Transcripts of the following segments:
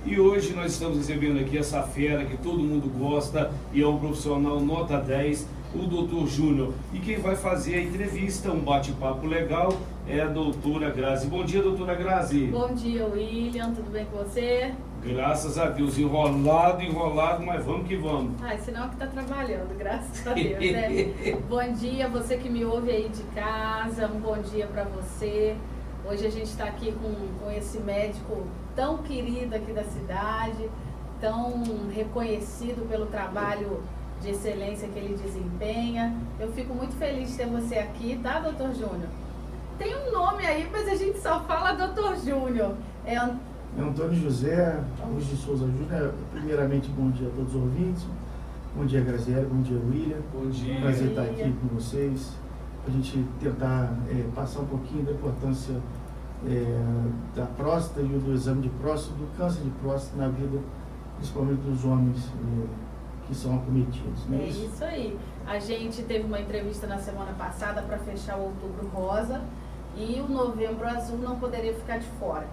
E hoje nós estamos recebendo aqui essa fera que todo mundo gosta e é um profissional nota 10, o Dr. Júnior. E quem vai fazer a entrevista, um bate-papo legal, é a doutora Grazi. Bom dia, doutora Grazi. Bom dia, William. Tudo bem com você? Graças a Deus. Enrolado, mas vamos que vamos. Senão que tá trabalhando, graças a Deus, né? Bom dia, você que me ouve aí de casa. Um bom dia para você. Hoje a gente está aqui com esse médico tão querido aqui da cidade, tão reconhecido pelo trabalho de excelência que ele desempenha. Eu fico muito feliz de ter você aqui, tá, doutor Júnior? Tem um nome aí, mas a gente só fala doutor Júnior. É Antônio José Luiz de Souza Júnior. Primeiramente, bom dia a todos os ouvintes. Bom dia, Graziele. Bom dia, William. Bom dia. Prazer estar aqui com vocês. A gente tentar passar um pouquinho da importância da próstata e do exame de próstata, do câncer de próstata na vida, principalmente dos homens que são acometidos. É isso aí. A gente teve uma entrevista na semana passada para fechar o Outubro Rosa e o Novembro Azul não poderia ficar de fora.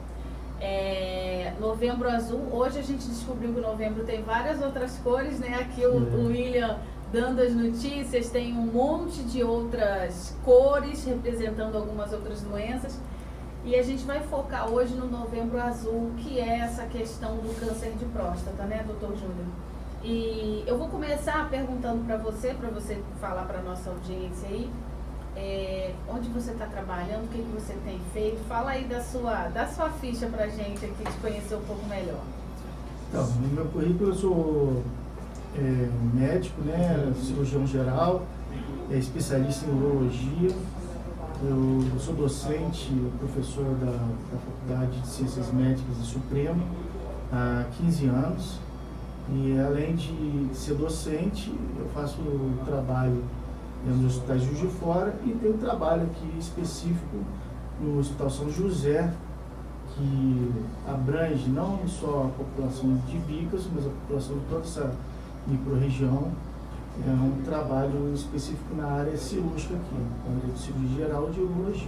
Novembro Azul, hoje a gente descobriu que o novembro tem várias outras cores, né? Aqui o William dando as notícias, tem um monte de outras cores representando algumas outras doenças. E a gente vai focar hoje no Novembro Azul, que é essa questão do câncer de próstata, né, doutor Júnior? E eu vou começar perguntando para você falar para a nossa audiência aí, onde você está trabalhando, o que você tem feito. Fala aí da sua ficha para a gente aqui, te conhecer um pouco melhor. Então, no meu currículo eu sou médico, né, cirurgião geral, especialista em urologia. Eu sou docente, professor da Faculdade de Ciências Médicas de Supremo há 15 anos. E além de ser docente, eu faço trabalho nos hospitais de Juiz de Fora e tenho trabalho aqui específico no Hospital São José, que abrange não só a população de Bicas, mas a população de toda essa microrregião. É um trabalho específico na área cirúrgica aqui, na área de cirurgia geral e de urologia.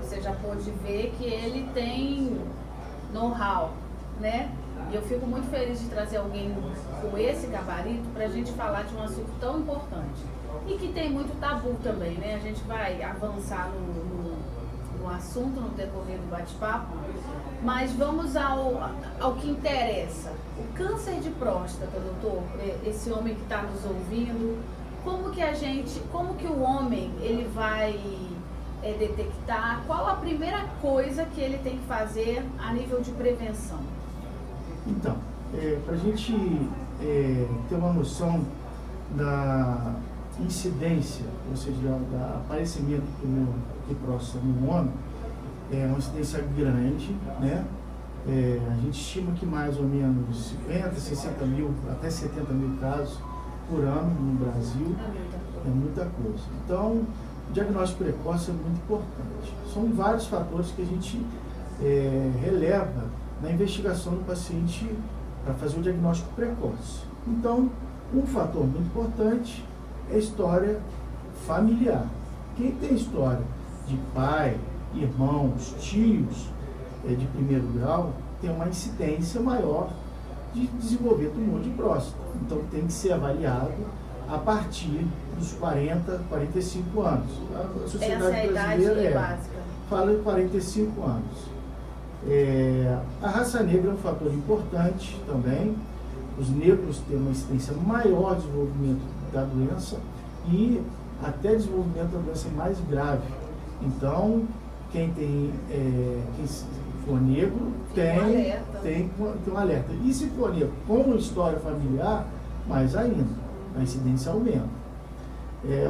Você já pôde ver que ele tem know-how, né? E eu fico muito feliz de trazer alguém com esse gabarito para a gente falar de um assunto tão importante. E que tem muito tabu também, né? A gente vai avançar no assunto no decorrer do bate-papo, mas vamos ao que interessa. O câncer de próstata, doutor, esse homem que está nos ouvindo, como que o homem ele vai detectar? Qual a primeira coisa que ele tem que fazer a nível de prevenção? Então, para a gente ter uma noção da incidência, ou seja, do aparecimento de próstata no homem, é uma incidência grande, né? A gente estima que mais ou menos 50, 60 mil, até 70 mil casos por ano no Brasil. É muita coisa. Então, o diagnóstico precoce é muito importante. São vários fatores que a gente releva na investigação do paciente para fazer o diagnóstico precoce. Então, um fator muito importante é a história familiar. Quem tem história de pai, irmãos, tios de primeiro grau, tem uma incidência maior de desenvolver tumor de próstata. Então, tem que ser avaliado a partir dos 40, 45 anos. A sociedade essa é a brasileira idade básica. Fala de 45 anos. A raça negra é um fator importante também. Os negros têm uma incidência maior de desenvolvimento da doença e até desenvolvimento da doença mais grave. Então, quem for negro tem um alerta. E se for negro com história familiar, mais ainda, a incidência aumenta.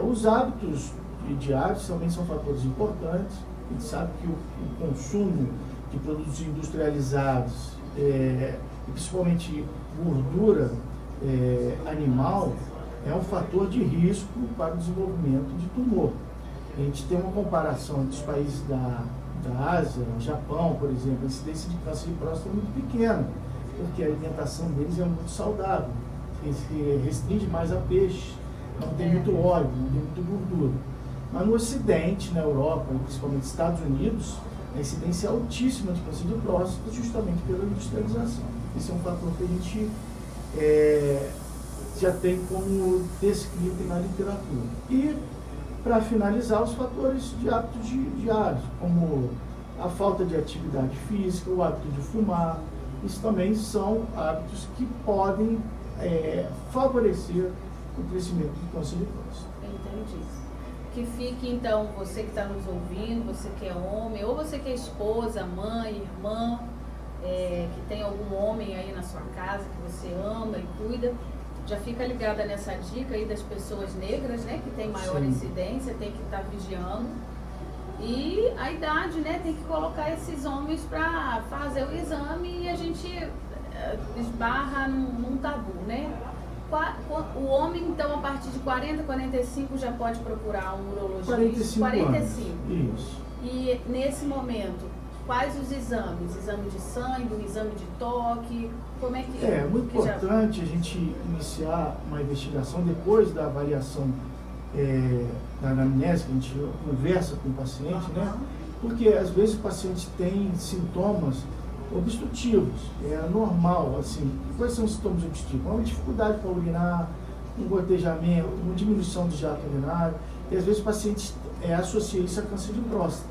Os hábitos diários também são fatores importantes. A gente sabe que o consumo de produtos industrializados, principalmente gordura animal, é um fator de risco para o desenvolvimento de tumor. A gente tem uma comparação entre os países da Ásia, Japão, por exemplo, a incidência de câncer de próstata é muito pequena, porque a alimentação deles é muito saudável, se restringe mais a peixe, não tem muito óleo, não tem muita gordura. Mas no Ocidente, na Europa, principalmente nos Estados Unidos, a incidência altíssima de câncer de próstata justamente pela industrialização. Esse é um fator que a gente já tem como descrito na literatura. E, para finalizar, os fatores de hábitos diários, como a falta de atividade física, o hábito de fumar, isso também são hábitos que podem favorecer o crescimento do câncer de próstata. Entendi. Que fique, então, você que está nos ouvindo, você que é homem, ou você que é esposa, mãe, irmã, que tem algum homem aí na sua casa que você ama e cuida, já fica ligada nessa dica aí das pessoas negras, né, que tem maior Sim. incidência, tem que estar vigiando. E a idade, né, tem que colocar esses homens para fazer o exame e a gente esbarra num tabu, né? O homem, então, a partir de 40, 45 já pode procurar um urologista? 45 anos. Isso. E nesse momento, quais os exames? Exame de sangue, exame de toque? Como é que... É muito importante a gente iniciar uma investigação depois da avaliação da anamnese, que a gente conversa com o paciente, né? Porque às vezes o paciente tem sintomas obstrutivos, é normal, assim. Quais são os sintomas obstrutivos? Uma dificuldade para urinar, um gotejamento, uma diminuição do jato urinário, e às vezes o paciente associa isso a câncer de próstata.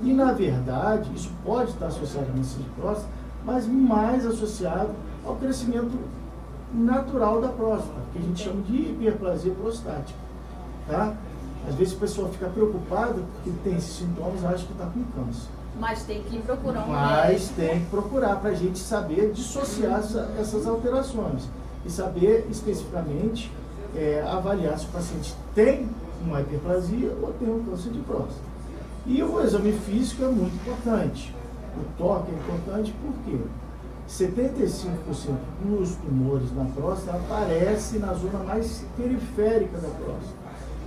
E na verdade, isso pode estar associado a câncer de próstata, mas mais associado ao crescimento natural da próstata, que a gente chama de hiperplasia prostática. Tá? Às vezes a pessoa fica preocupada porque tem esses sintomas e acha que está com câncer. Mas tem que procurar um Mas médico. tem que procurar para a gente saber dissociar essas alterações e saber especificamente avaliar se o paciente tem uma hiperplasia ou tem um câncer de próstata. E o exame físico é muito importante. O toque é importante porque 75% dos tumores na próstata aparecem na zona mais periférica da próstata.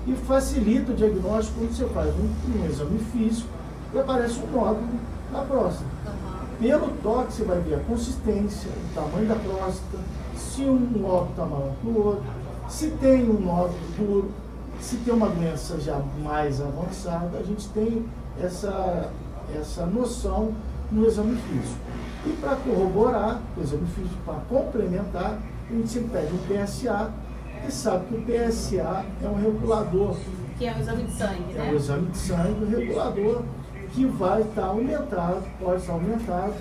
E facilita o diagnóstico quando você faz um exame físico e aparece um nódulo na próstata. Pelo toque você vai ver a consistência, o tamanho da próstata, se um nódulo está maior que o outro, se tem um nódulo duro, se tem uma doença já mais avançada, a gente tem essa noção no exame físico. E para corroborar o exame físico, para complementar, a gente sempre pede um PSA, e sabe que o PSA é um regulador. Que é o exame de sangue, né? É o exame de sangue, um regulador que vai estar aumentado, pode estar aumentado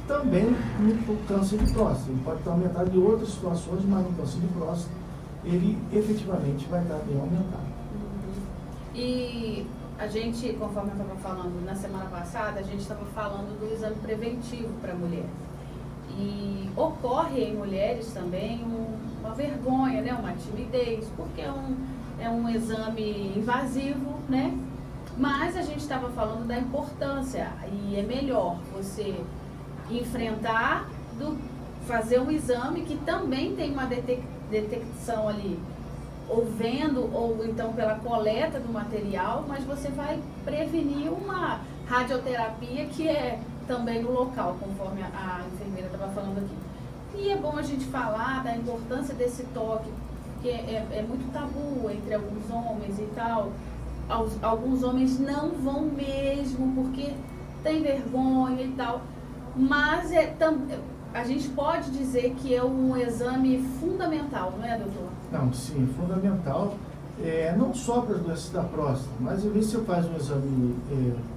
também no câncer de próstata. Ele pode estar aumentado em outras situações, mas no câncer de próstata ele efetivamente vai estar bem aumentado. E a gente, conforme eu estava falando na semana passada, a gente estava falando do exame preventivo para a mulher. E ocorre em mulheres também uma vergonha, né? Uma timidez, porque é um exame invasivo, né? Mas a gente estava falando da importância e é melhor você enfrentar do fazer um exame que também tem uma detecção ali, ou vendo, ou então pela coleta do material, mas você vai prevenir uma radioterapia que é também no local, conforme a enfermeira estava falando aqui. E é bom a gente falar da importância desse toque, que é muito tabu entre alguns homens e tal. Alguns homens não vão mesmo, porque tem vergonha e tal. Mas a gente pode dizer que é um exame fundamental, não é, doutor? Não, sim, fundamental. Não só para as doenças da próstata, mas às vezes você faz um exame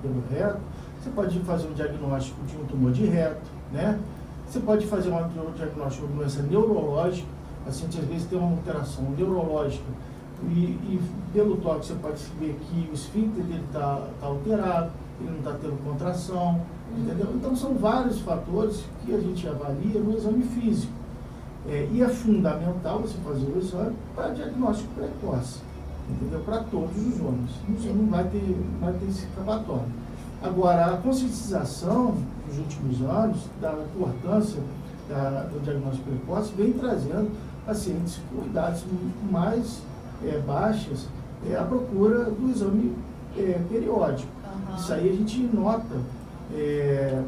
pelo reto, você pode fazer um diagnóstico de um tumor de reto, né? Você pode fazer um diagnóstico de uma doença neurológica, o paciente às vezes tem uma alteração neurológica e pelo toque você pode ver que o esfíncter dele está alterado, ele não está tendo contração, entendeu? Então são vários fatores que a gente avalia no exame físico. E é fundamental você fazer o exame para diagnóstico precoce, entendeu? Para todos os homens. Você não vai ter esse escapatório. Agora, a conscientização nos últimos anos da importância do diagnóstico precoce vem trazendo pacientes com idades mais baixas à procura do exame periódico. Isso aí a gente nota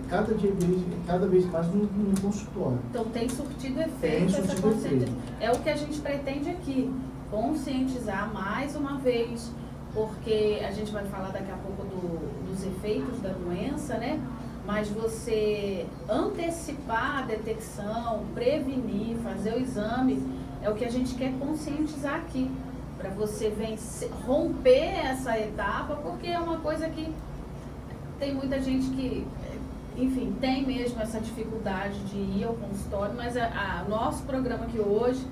cada vez mais no consultório. Então tem surtido efeito essa conscientização. É o que a gente pretende aqui, conscientizar mais uma vez, porque a gente vai falar daqui a pouco do dos efeitos da doença, né? Mas você antecipar a detecção, prevenir, fazer o exame, é o que a gente quer conscientizar aqui, para você romper essa etapa, porque é uma coisa que tem muita gente que, enfim, tem mesmo essa dificuldade de ir ao consultório, mas nosso programa aqui hoje,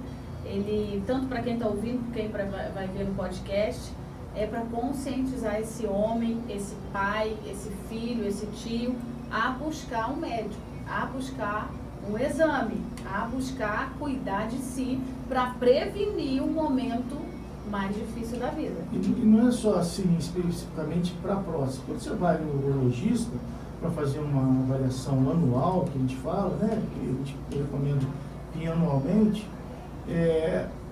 ele, tanto para quem está ouvindo, quem vai ver no podcast, é para conscientizar esse homem, esse pai, esse filho, esse tio, a buscar um médico, a buscar um exame, a buscar cuidar de si para prevenir um momento mais difícil da vida. E não é só assim, especificamente para a próstata. Quando você vai no urologista para fazer uma avaliação anual, que a gente fala, né, que a gente recomenda anualmente,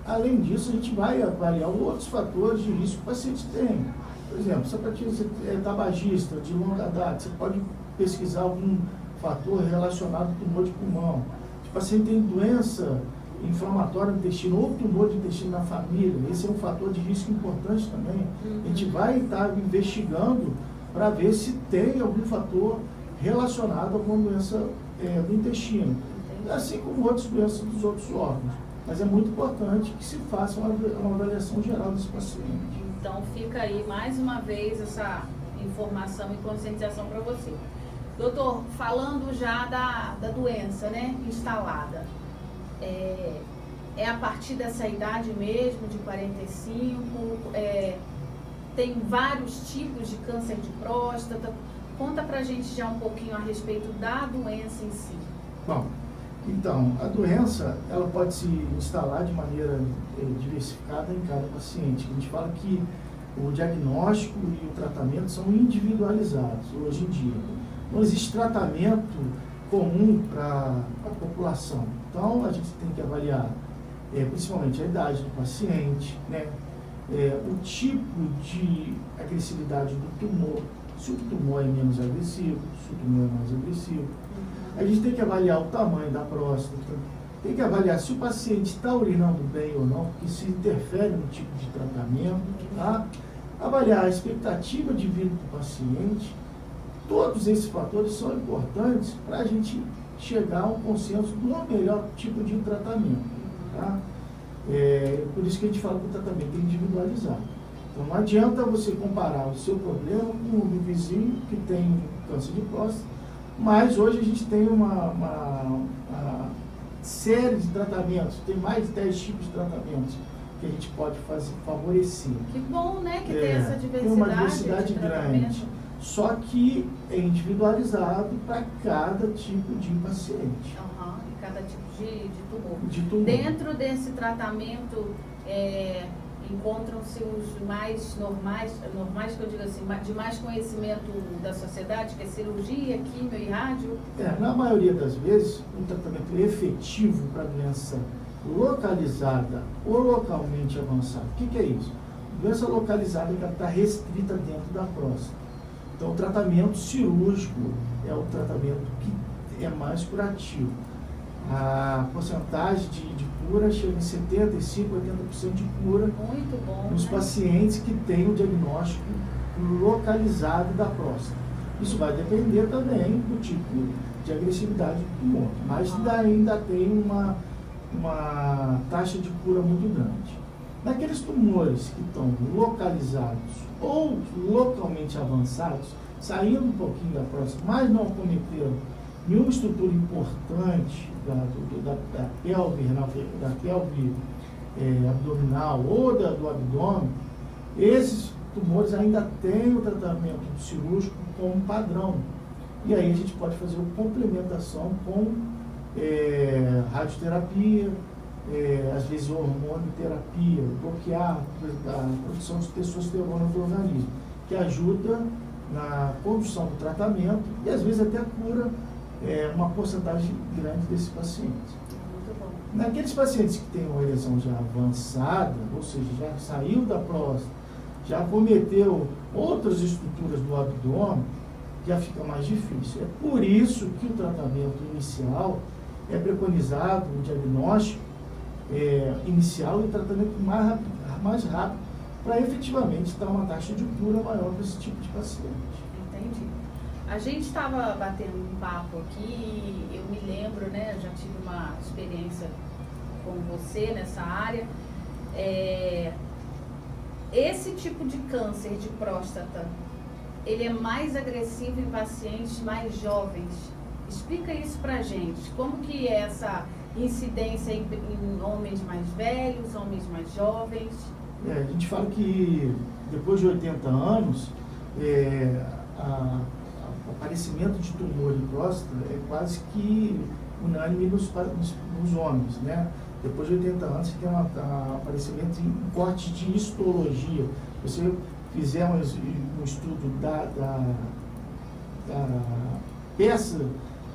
além disso, a gente vai avaliar outros fatores de risco que o paciente tem. Por exemplo, se a paciente é tabagista, de longa data, você pode pesquisar algum fator relacionado ao tumor de pulmão. Se o paciente tem doença inflamatória no intestino ou tumor de intestino na família, esse é um fator de risco importante também. A gente vai estar investigando para ver se tem algum fator relacionado a alguma doença do intestino, assim como outras doenças dos outros órgãos. Mas é muito importante que se faça uma avaliação geral desse paciente. Então fica aí mais uma vez essa informação e conscientização para você. Doutor, falando já da doença, né, instalada, é a partir dessa idade mesmo, de 45, tem vários tipos de câncer de próstata. Conta pra gente já um pouquinho a respeito da doença em si. Bom, então, a doença, ela pode se instalar de maneira diversificada em cada paciente. A gente fala que o diagnóstico e o tratamento são individualizados hoje em dia. Não existe tratamento comum para a população. Então, a gente tem que avaliar principalmente a idade do paciente, né? O tipo de agressividade do tumor, se o tumor é menos agressivo, se o tumor é mais agressivo. A gente tem que avaliar o tamanho da próstata, tem que avaliar se o paciente está urinando bem ou não, porque isso interfere no tipo de tratamento, tá? Avaliar a expectativa de vida do paciente. Todos esses fatores são importantes para a gente chegar a um consenso do melhor tipo de tratamento, tá? Por isso que a gente fala que o tratamento é individualizado. Então não adianta você comparar o seu problema com o do vizinho que tem câncer de próstata, mas hoje a gente tem uma série de tratamentos, tem mais de 10 tipos de tratamentos que a gente pode favorecer. Que bom, né, que tem essa diversidade, tem uma diversidade grande, só que é individualizado para cada tipo de paciente. E cada tipo de tumor. Dentro desse tratamento, encontram-se os mais normais que eu digo assim, de mais conhecimento da sociedade, que é cirurgia, quimio e rádio? Na maioria das vezes, um tratamento efetivo para doença localizada ou localmente avançada. O que é isso? Doença localizada que está restrita dentro da próstata. Então, o tratamento cirúrgico é o tratamento que é mais curativo. A porcentagem de cura chega em 75%, 80% de cura. Muito bom, nos pacientes que têm o diagnóstico localizado da próstata. Isso vai depender também do tipo de agressividade do tumor, mas ainda tem uma taxa de cura muito grande. Naqueles tumores que estão localizados ou localmente avançados, saindo um pouquinho da próstata, mas não cometeram nenhuma estrutura importante da pelve abdominal ou do abdômen, esses tumores ainda têm o tratamento cirúrgico como padrão. E aí a gente pode fazer uma complementação com radioterapia, às vezes hormonioterapia, bloquear a produção de testosterona do organismo, que ajuda na condução do tratamento e às vezes até cura uma porcentagem grande desses pacientes. Naqueles pacientes que têm uma lesão já avançada, ou seja, já saiu da próstata, já cometeu outras estruturas do abdômen, já fica mais difícil. É por isso que o tratamento inicial é preconizado, o diagnóstico inicial e o tratamento mais rápido, para efetivamente dar uma taxa de cura maior para esse tipo de paciente. Entendi. A gente estava batendo um papo aqui e eu me lembro, né, já tive uma experiência com você nessa área. Esse tipo de câncer de próstata, ele é mais agressivo em pacientes mais jovens. Explica isso pra gente. Como que é essa incidência em homens mais velhos, homens mais jovens? A gente fala que depois de 80 anos, o aparecimento de tumor de próstata é quase que unânime nos homens, né? Depois de 80 anos, você tem um aparecimento em corte de histologia. Se você fizer um estudo da peça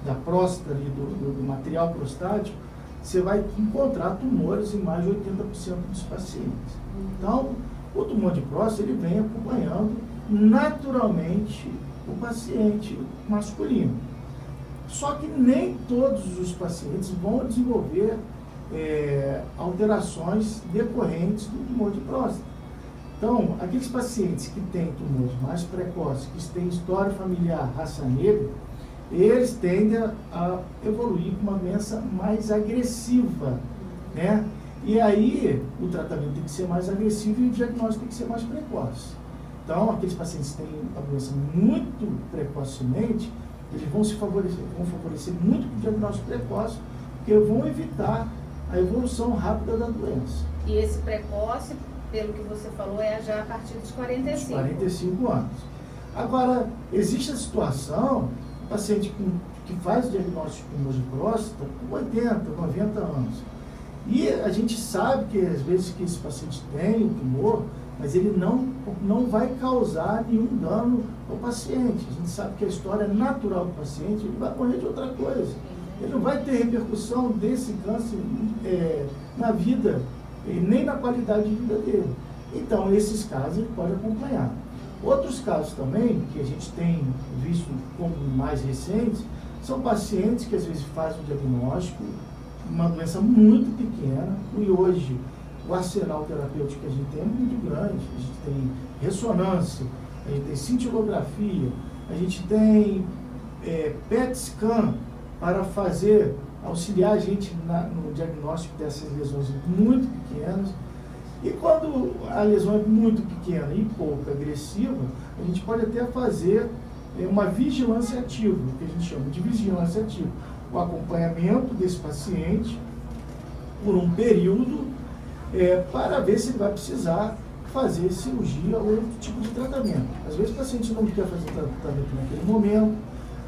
da próstata, ali, do material prostático, você vai encontrar tumores em mais de 80% dos pacientes. Então, o tumor de próstata, ele vem acompanhando naturalmente o paciente masculino. Só que nem todos os pacientes vão desenvolver alterações decorrentes do tumor de próstata. Então, aqueles pacientes que têm tumores mais precoces, que têm história familiar, raça negra, eles tendem a evoluir com uma doença mais agressiva, né? E aí, o tratamento tem que ser mais agressivo e o diagnóstico tem que ser mais precoce. Então, aqueles pacientes que têm a doença muito precocemente, eles vão favorecer muito o diagnóstico precoce, porque vão evitar a evolução rápida da doença. E esse precoce, pelo que você falou, é já a partir dos 45. 45 anos. Agora, existe a situação, o paciente que faz o diagnóstico de tumor de próstata com 80, 90 anos. E a gente sabe que, às vezes, que esse paciente tem o tumor, mas ele não vai causar nenhum dano ao paciente. A gente sabe que a história natural do paciente, ele vai morrer de outra coisa. Ele não vai ter repercussão desse câncer na vida, nem na qualidade de vida dele. Então, esses casos ele pode acompanhar. Outros casos também, que a gente tem visto como mais recentes, são pacientes que às vezes fazem o diagnóstico, uma doença muito pequena, e hoje o arsenal terapêutico que a gente tem é muito grande. A gente tem ressonância, a gente tem cintilografia, a gente tem PET scan para auxiliar a gente no diagnóstico dessas lesões muito pequenas. E quando a lesão é muito pequena e pouco agressiva, a gente pode até fazer uma vigilância ativa, o que a gente chama de vigilância ativa. O acompanhamento desse paciente por um período para ver se ele vai precisar fazer cirurgia ou outro tipo de tratamento. Às vezes o paciente não quer fazer tratamento naquele momento,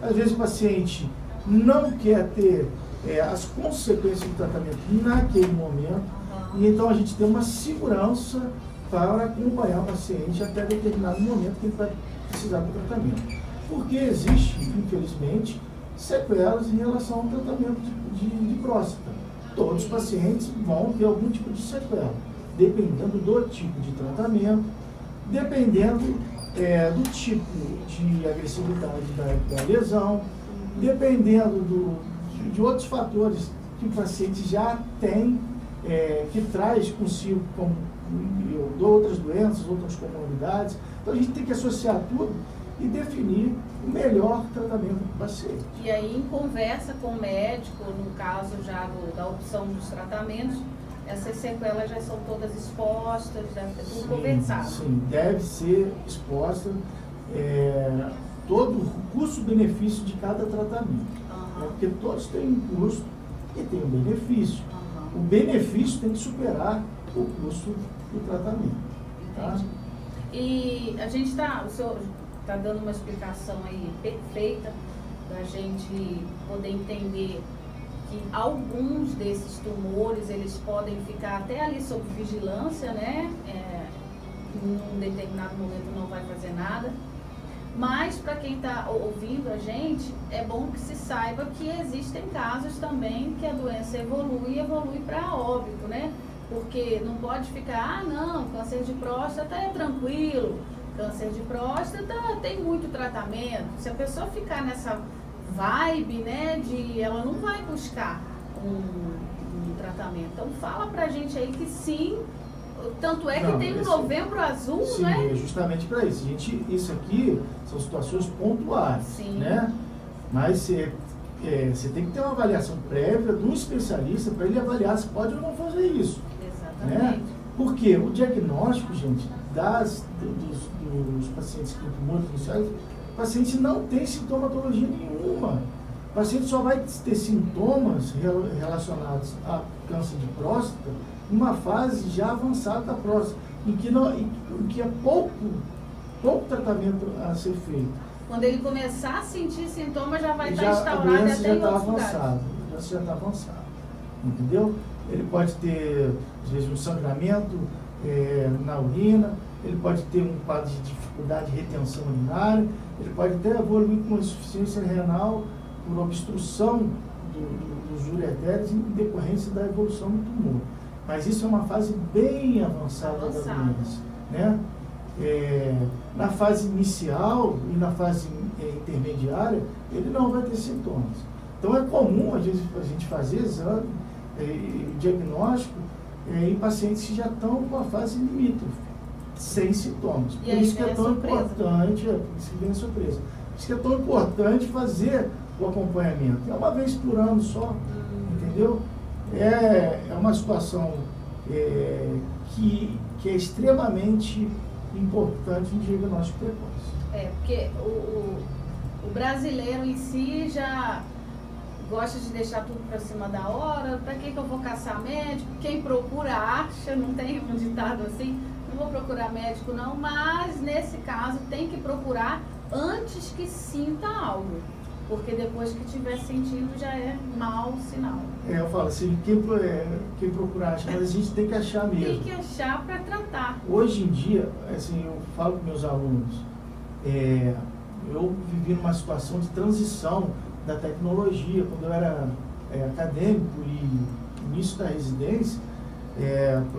às vezes o paciente não quer ter as consequências do tratamento naquele momento, e então a gente tem uma segurança para acompanhar o paciente até determinado momento que ele vai precisar do tratamento. Porque existe, infelizmente, sequelas em relação ao tratamento de próstata. Todos os pacientes vão ter algum tipo de sequela, dependendo do tipo de tratamento, dependendo do tipo de agressividade da lesão, dependendo de outros fatores que o paciente já tem, que traz consigo como outras doenças, outras comorbidades. Então a gente tem que associar tudo e definir o melhor tratamento do paciente. E aí, em conversa com o médico, no caso já da opção dos tratamentos, essas sequelas já são todas expostas, deve ter tudo conversado. Sim, deve ser exposta todo o custo-benefício de cada tratamento. Porque todos têm um custo e têm um benefício. O benefício tem que superar o custo do tratamento. Tá? E a gente o senhor está dando uma explicação aí perfeita para a gente poder entender que alguns desses tumores, eles podem ficar até ali sob vigilância, né? Em um determinado momento não vai fazer nada. Mas para quem está ouvindo a gente, é bom que se saiba que existem casos também que a doença evolui para óbito, né? Porque não pode ficar, não, câncer de próstata é tranquilo, câncer de próstata tem muito tratamento. Se a pessoa ficar nessa vibe, né, ela não vai buscar um tratamento. Então fala pra gente aí que sim, Tanto é que Não, tem um esse- Novembro Azul, Sim, né? é justamente para isso. Isso aqui são situações pontuais, Sim. né? Mas você tem que ter uma avaliação prévia de um especialista para ele avaliar se pode ou não fazer isso. Né? Exatamente. Porque o diagnóstico, gente, dos pacientes com tumores iniciais, o paciente não tem sintomatologia nenhuma. O paciente só vai ter sintomas relacionados a câncer de próstata numa fase já avançada da próstata, em que é pouco tratamento a ser feito. Quando ele começar a sentir sintomas, já vai estar A instaurado doença até já em está outros lugares. avançada, a doença já está avançada, entendeu? Ele pode ter, às vezes, um sangramento na urina, ele pode ter um quadro de dificuldade de retenção urinária, ele pode até evoluir com insuficiência renal por obstrução dos ureteres em decorrência da evolução do tumor. Mas isso é uma fase bem avançada da doença, né? Na fase inicial e na fase intermediária, ele não vai ter sintomas. Então é comum, às vezes, a gente fazer exame, diagnóstico em pacientes que já estão com a fase limítrofe, sem sintomas. Por isso que é tão importante, por isso que vem a surpresa. Por isso que é tão importante fazer o acompanhamento. É uma vez por ano só, entendeu? É uma situação que é extremamente importante no diagnóstico precoce. Porque o brasileiro em si já gosta de deixar tudo para cima da hora. Para que eu vou caçar médico? Quem procura acha, não tem um ditado assim, não vou procurar médico não, mas nesse caso tem que procurar antes que sinta algo, porque depois que estiver sentindo já é mau sinal. Eu falo assim, quem procurar achar, mas a gente tem que achar mesmo. Tem que achar para tratar. Hoje em dia, assim, eu falo com meus alunos, eu vivi numa situação de transição da tecnologia, quando eu era acadêmico e início da residência,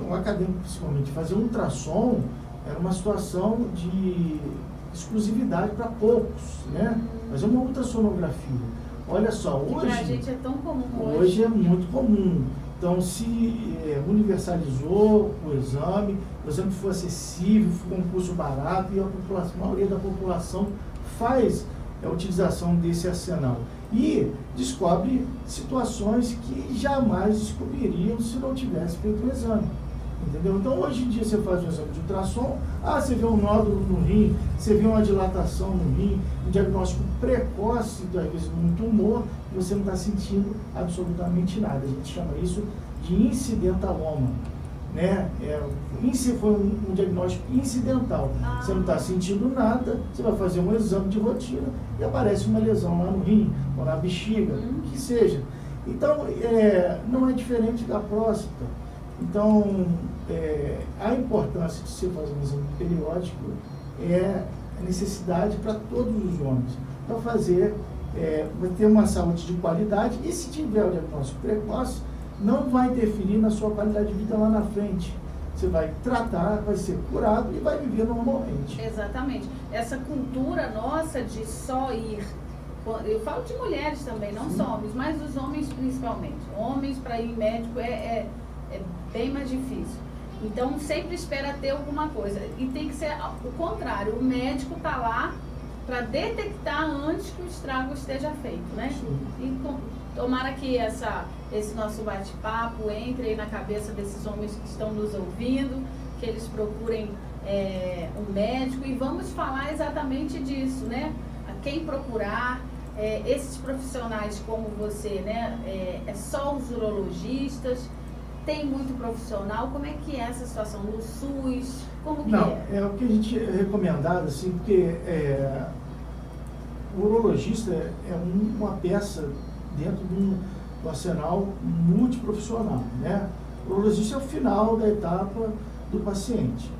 um acadêmico principalmente, fazer um ultrassom era uma situação de exclusividade para poucos, né? Fazer uma ultrassonografia. Olha só, hoje... Pra gente é tão comum hoje. Hoje é muito comum. Então, se universalizou o exame foi acessível, ficou um custo barato e a maioria da população faz a utilização desse arsenal. E descobre situações que jamais descobririam se não tivesse feito o exame. Entendeu? Então, hoje em dia, você faz um exame de ultrassom, você vê um nódulo no rim, você vê uma dilatação no rim, um diagnóstico precoce, às vezes, de um tumor, e você não está sentindo absolutamente nada. A gente chama isso de incidentaloma. Né? Foi um diagnóstico incidental. Você não está sentindo nada, você vai fazer um exame de rotina e aparece uma lesão lá no rim, ou na bexiga, que seja. Então, não é diferente da próstata. Então, a importância de você fazer um exame periódico é a necessidade para todos os homens, para fazer, vai ter uma saúde de qualidade e se tiver o diagnóstico precoce, não vai interferir na sua qualidade de vida lá na frente. Você vai tratar, vai ser curado e vai viver normalmente. Exatamente. Essa cultura nossa de só ir, eu falo de mulheres também, não só homens, mas os homens principalmente. Homens para ir médico é bem mais difícil. Então sempre espera ter alguma coisa. E tem que ser o contrário, o médico está lá para detectar antes que o estrago esteja feito, né? Sim. E tomara que esse nosso bate-papo entre aí na cabeça desses homens que estão nos ouvindo, que eles procurem um médico, e vamos falar exatamente disso, né? A quem procurar, esses profissionais como você, né? É só os urologistas, tem muito profissional, como é que é essa situação no SUS? Como que Não, é o que a gente é recomendado, assim, porque o urologista é uma peça dentro de um arsenal multiprofissional, né? O urologista é o final da etapa do paciente.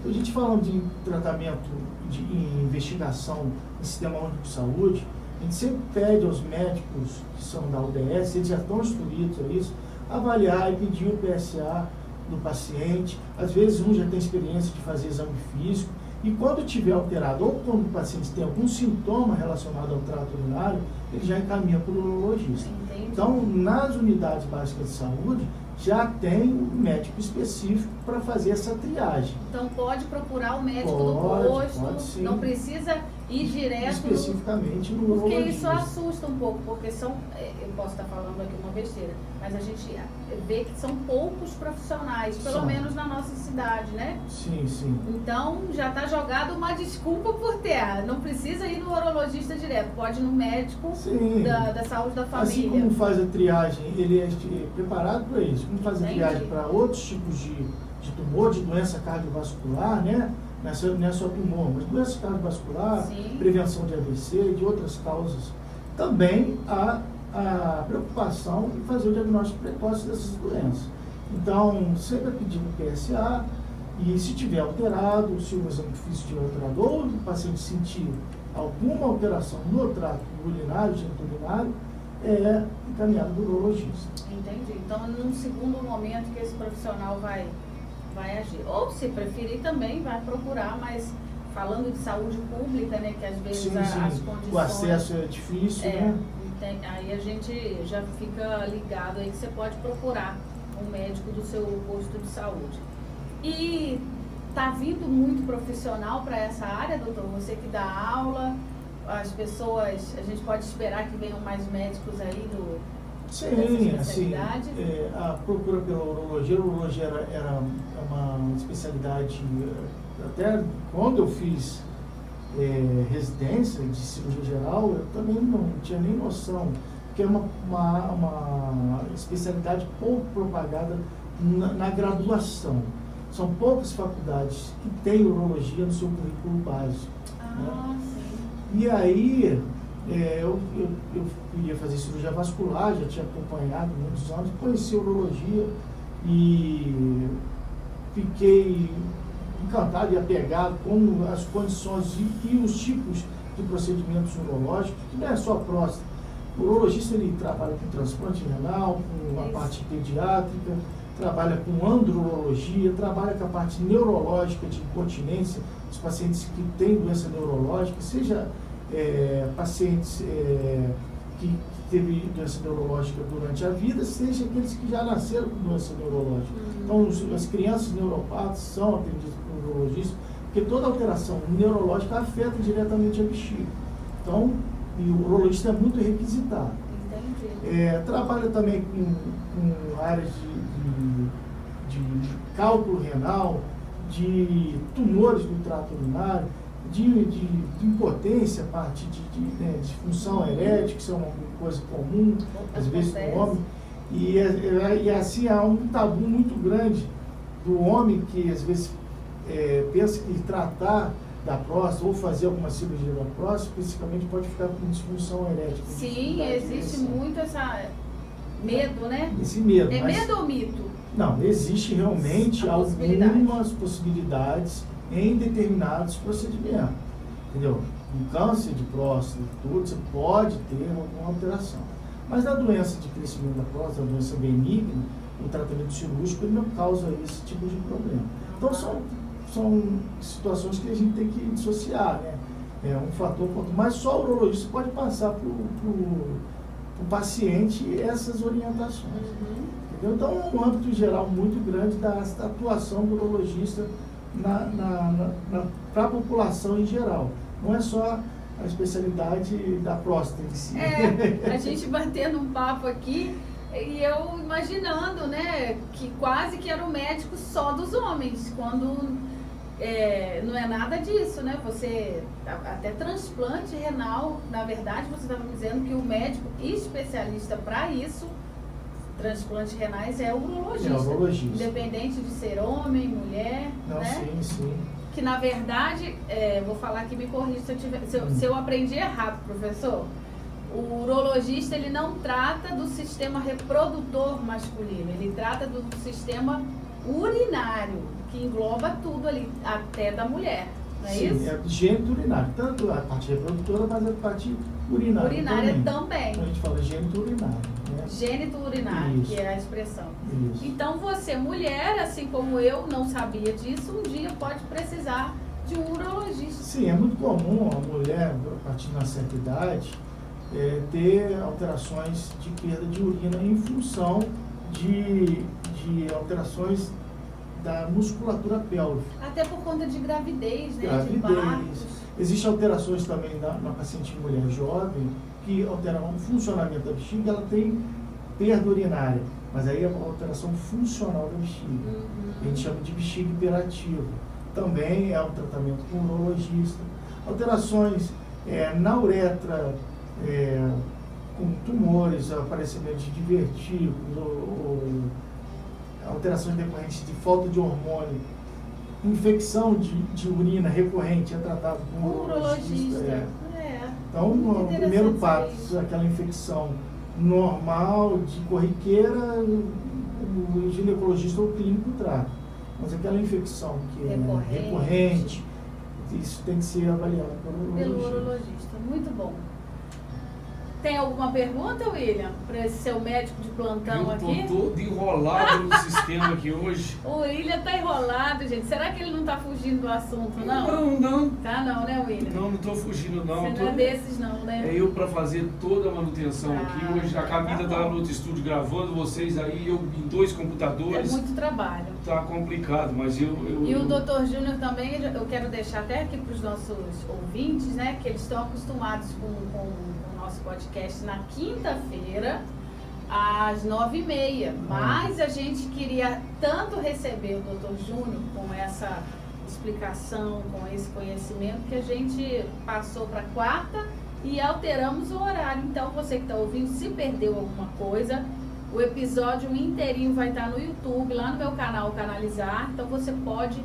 A gente falando de tratamento, de investigação em Sistema Único de Saúde, a gente sempre pede aos médicos que são da UBS, eles já estão instruídos a isso, avaliar e pedir o PSA do paciente. Às vezes um já tem experiência de fazer exame físico, e quando tiver alterado, ou quando o paciente tem algum sintoma relacionado ao trato urinário, ele já encaminha para o urologista. Entendi. Então, nas unidades básicas de saúde, já tem um médico específico para fazer essa triagem. Então pode procurar o médico Pode, do posto, pode sim. não precisa ir direto. Especificamente no Porque urologista. isso assusta um pouco, porque são, eu posso estar falando aqui uma besteira, mas a gente vê que são poucos profissionais, pelo São. menos na nossa cidade, né? Sim, sim. Então já está jogado uma desculpa por terra. Não precisa ir no urologista direto, pode ir no médico Sim. da saúde da família. Assim como faz a triagem, ele é preparado para isso. Como faz a Entendi. triagem para outros tipos de tumor, de doença cardiovascular, né? Não é só tumor, mas doença cardiovascular, Sim. prevenção de AVC e de outras causas. Também há a preocupação em fazer o diagnóstico precoce dessas doenças. Então, sempre é pedido PSA, e se tiver alterado, se o exame físico estiver alterado, ou o paciente sentir alguma alteração no trato urinário, geniturinário, é encaminhado do urologista. Entendi. Então, num segundo momento que esse profissional vai agir. Ou, se preferir, também vai procurar, mas falando de saúde pública, né, que às vezes Sim, as sim. condições... O acesso é difícil, né? Aí a gente já fica ligado aí que você pode procurar um médico do seu posto de saúde. E tá vindo muito profissional para essa área, doutor? Você que dá aula, as pessoas, a gente pode esperar que venham mais médicos aí Sim, dessa assim, especialidade? a procura pela urologia, a urologia era uma especialidade, até quando eu fiz residência de cirurgia geral, eu também não tinha nem noção, porque é uma especialidade pouco propagada na graduação. São poucas faculdades que têm urologia no seu currículo básico. Ah, Né? sim. E aí, eu ia fazer cirurgia vascular, já tinha acompanhado muitos anos, conheci urologia e fiquei encantado e apegado com as condições e os tipos de procedimentos urológicos, que não é só próstata. O urologista ele trabalha com transplante renal, com a parte pediátrica, trabalha com andrologia, trabalha com a parte neurológica de incontinência, os pacientes que têm doença neurológica, seja pacientes que teve doença neurológica durante a vida, seja aqueles que já nasceram com doença neurológica. Então, as crianças neuropatas são atendidas por urologista, porque toda alteração neurológica afeta diretamente a bexiga. Então, e o urologista é muito requisitado. Entendi. Trabalha também com áreas de cálculo renal, de tumores do trato urinário, de impotência, parte de função erétil, que são uma coisa comum, às vezes no homem. E assim há um tabu muito grande do homem que às vezes pensa que tratar da próstata ou fazer alguma cirurgia da próstata, especificamente pode ficar com disfunção erétil. Sim, existe muito essa medo, né? Esse medo. É mas, medo ou mito? Não, existe realmente algumas possibilidades em determinados procedimentos. Entendeu? Um câncer de próstata, tudo, você pode ter alguma alteração. Mas na doença de crescimento da próstata, a doença benigna, o tratamento cirúrgico ele não causa esse tipo de problema. Então são situações que a gente tem que dissociar, né? É um fator, mas só o urologista pode passar para o paciente essas orientações. Entendeu? Então é um âmbito geral muito grande da atuação do urologista para a população em geral. Não é só a especialidade da próstata em si. A gente batendo um papo aqui e eu imaginando, né, que quase que era o médico só dos homens, quando não é nada disso, né? Você, até transplante renal, na verdade, você estava dizendo que o médico especialista para isso, transplantes renais, é o urologista. É o urologista. Independente de ser homem, mulher, Não, né? sim. Que na verdade, vou falar que me corrija se eu aprendi errado, professor. O urologista ele não trata do sistema reprodutor masculino, ele trata do sistema urinário, que engloba tudo ali, até da mulher, não é isso? Sim, é gênito urinário, tanto a parte reprodutora, mas a parte urinária. Urinária também. Então, a gente fala gênito urinário. Né? Gênito urinário, Isso. que é a expressão. Isso. Então você, mulher, assim como eu, não sabia disso, um dia pode precisar de um urologista. Sim, é muito comum a mulher, a partir de uma certa idade, ter alterações de perda de urina em função de alterações da musculatura pélvica. Até por conta de gravidez, né? De Gravidez. partos. Existem alterações também na paciente mulher jovem que alteram o funcionamento da bexiga, ela tem perda urinária, mas aí é uma alteração funcional da bexiga. A gente chama de bexiga hiperativa. Também é um tratamento com um urologista. Alterações na uretra, com tumores, aparecimento de divertículos, ou alterações decorrentes de falta de hormônio, infecção de urina recorrente é tratado com um urologista. Então, o primeiro passo, aquela infecção normal, de corriqueira, o ginecologista ou o clínico trata. Mas aquela infecção que é recorrente, isso tem que ser avaliado pelo urologista. Muito bom. Tem alguma pergunta, William, para esse seu médico de plantão aqui? Eu tô todo enrolado no sistema aqui hoje. O William tá enrolado, gente. Será que ele não tá fugindo do assunto, não? Não. Tá não, né, William? Não tô fugindo, não. Você não é desses, não, né? É eu para fazer toda a manutenção aqui. Hoje a Camila tá lá no outro estúdio gravando, vocês aí, eu em 2 computadores. É muito trabalho. Tá complicado, mas eu E o Dr. Júnior também, eu quero deixar até aqui para os nossos ouvintes, né, que eles estão acostumados com o nosso podcast na quinta-feira, às 9h30. Mas a gente queria tanto receber o Dr. Júnior com essa explicação, com esse conhecimento, que a gente passou para quarta e alteramos o horário. Então, você que está ouvindo, se perdeu alguma coisa, o episódio inteirinho vai estar no YouTube, lá no meu canal Canalizar. Então, você pode